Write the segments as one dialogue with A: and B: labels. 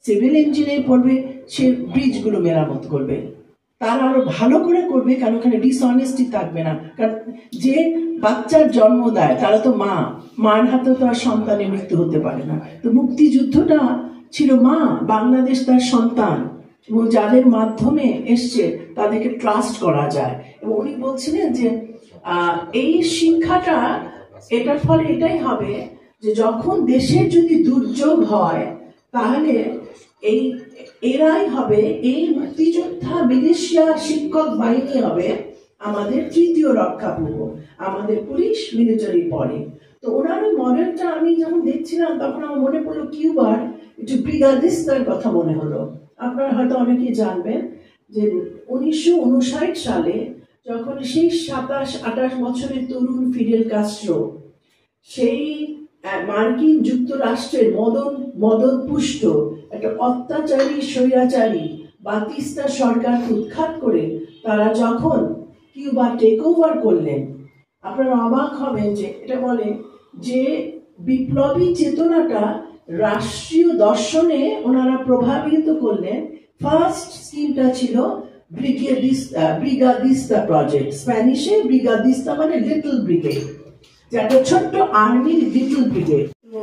A: Civil engineering পড়বে, সে ব্রিজগুলো মেরামত করবে, তারা আরো ভালো করে করবে, কারণ ওখানে ডিসঅনেস্টি থাকবে না। কারণ যে বাচ্চার জন্ম দেয় তারা তো মার হাতে তো আর সন্তানের মৃত্যু হতে পারে না। তো মুক্তিযুদ্ধটা ছিল মা, বাংলাদেশ তার সন্তান, এবং যাদের মাধ্যমে এসছে তাদেরকে ট্রাস্ট করা যায়। এবং উনি বলছিলেন যে এই শিক্ষাটা, এটার ফলে এটাই হবে যে যখন দেশের যদি দুর্যোগ হয় তাহলে এরাই হবে, এই মুক্তিযোদ্ধা মিলিশিয়া শিক্ষক বাহিনী হবে আমাদের তৃতীয় রক্ষা পূর্ব, আমাদের পুলিশ মিলিটারি পরে। তো ওনার ওই মডেলটা আমি যখন দেখছিলাম তখন আমার মনে পড়লো কিউবার একটু ব্রিগাদিস্তার কথা মনে হলো। আপনারা হয়তো অনেকেই জানবেন যে 1959 সালে যখন সেই 27-28 বছরের তরুণ ফিডেল কাস্ট্রো সেই মার্কিন যুক্তরাষ্ট্রের মদন পুষ্ট একটা অত্যাচারী স্বৈরাচারী বাতিস্তা সরকারকে উৎখাত করে তারা যখন কিউবা টেক ওভার করলেন, আপনারা অবাক হবেন যে এটা বলে যে বিপ্লবী চেতনাটা রাষ্ট্রীয় দর্শনে ওনারা প্রভাবিত করলেন। ফার্স্ট স্কিমটা ছিল ব্রিগাদিস্তা প্রজেক্ট, স্প্যানিশে ব্রিগাদিস্তা মানে লিটল ব্রিগেড, যে একটা ছোট্ট আর্মির লিটল ব্রিগেড। তো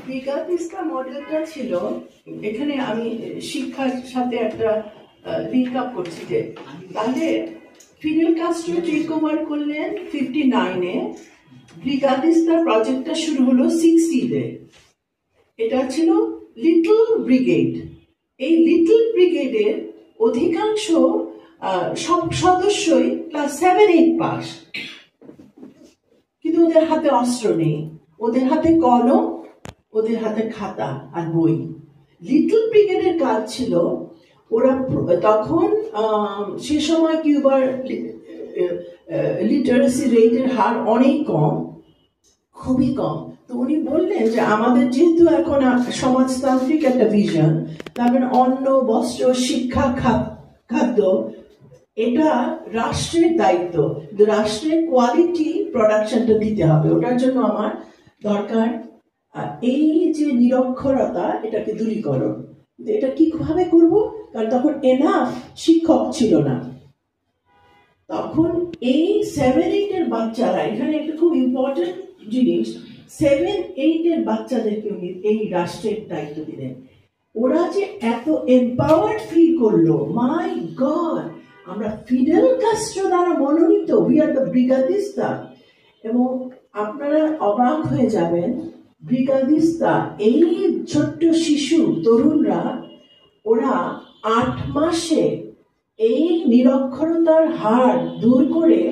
A: ব্রিগাদিস্তা মডেলটা ছিল, এখানে আমি শিক্ষার সাথে একটা লিঙ্ক আপ করছি যে তাহলে ফিডেল কাস্ট্রো টেক ওভার করলেন 59-এ, ব্রিগাদিস্তা প্রজেক্টটা শুরু হলো 60-তে। এটা ছিল লিটল ব্রিগেড। এই লিটল ব্রিগেডের অধিকাংশ সব সদস্যই ক্লাস 7-8 পাস, কিন্তু ওদের হাতে অস্ত্র নেই, ওদের হাতে কলম, ওদের হাতে খাতা আর বই। লিটল ব্রিগেডের কাজ ছিল, ওরা তখন সে সময় কিউবার লিটারেসি রেটের হার অনেক কম, খুবই কম। তো উনি বললেন যে আমাদের যেহেতু এখন সমাজতান্ত্রিক একটা ভিশন, তার মানে অন্ন, বস্ত্র, শিক্ষা, খাদ্য এটা রাষ্ট্রের দায়িত্ব, রাষ্ট্রের কোয়ালিটি প্রোডাকশনটা দিতে হবে। ওটার জন্য আমার দরকার এই যে নিরক্ষরতা, এটাকে দূরীকরণ। এটা কিভাবে করব? কারণ তখন এনাফ শিক্ষক ছিল না। তখন এই 7-8-এর বাচ্চারা, এখানে একটা খুব ইম্পর্টেন্ট জিনিস, 7-8-এর বাচ্চাদেরকে উনি এই রাষ্ট্রের দায়িত্ব দিলেন। ওরা যে এত এম্পাওয়ার্ড ফিল করলো, মাই গড, আমরা ফিডেল কাস্ট্রো দ্বারা মনোনীত, উই আর দ্য ব্রিগাদিস্তা। এবং আপনারা অবাক হয়ে যাবেন, ব্রিগাদিস্তা এই ছোট্ট শিশু তরুণরা, ওরা 8 মাসে এই নিরক্ষরতার হার দূর করে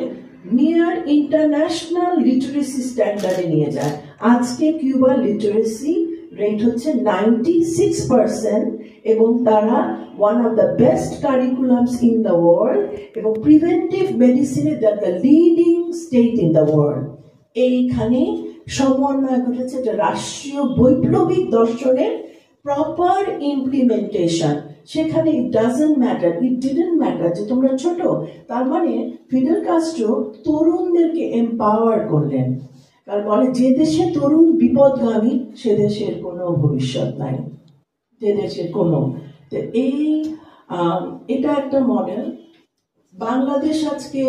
A: নিয়ার ইন্টারন্যাশনাল লিটারেসি স্ট্যান্ডার্ডে নিয়ে যায়। আজকে কিউবার লিটারেসি রেট হচ্ছে 96%, এবং তারা one of the best curriculums in the world, এবং প্রিভেন্টিভ মেডিসিনে the leading state in the world. এইখানে সমন্বয় ঘটেছে একটা রাষ্ট্রীয় বৈপ্লবিক দর্শনের প্রপার ইমপ্লিমেন্টেশন। সেখানে ইট ডিডন্ট ম্যাটার যে তোমরা ছোট। তার মানে ফিডেল কাস্ট্রো তরুণদেরকে এম্পাওয়ার করলেন, কারণ বলে যে দেশে তরুণ বিপদগামী সে দেশের কোনো ভবিষ্যৎ নাই, যে দেশের কোনো। এটা একটা মডেল। বাংলাদেশ আজকে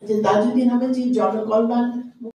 A: যে তাজউদ্দিন আহমেদ জি জনকল্যাণ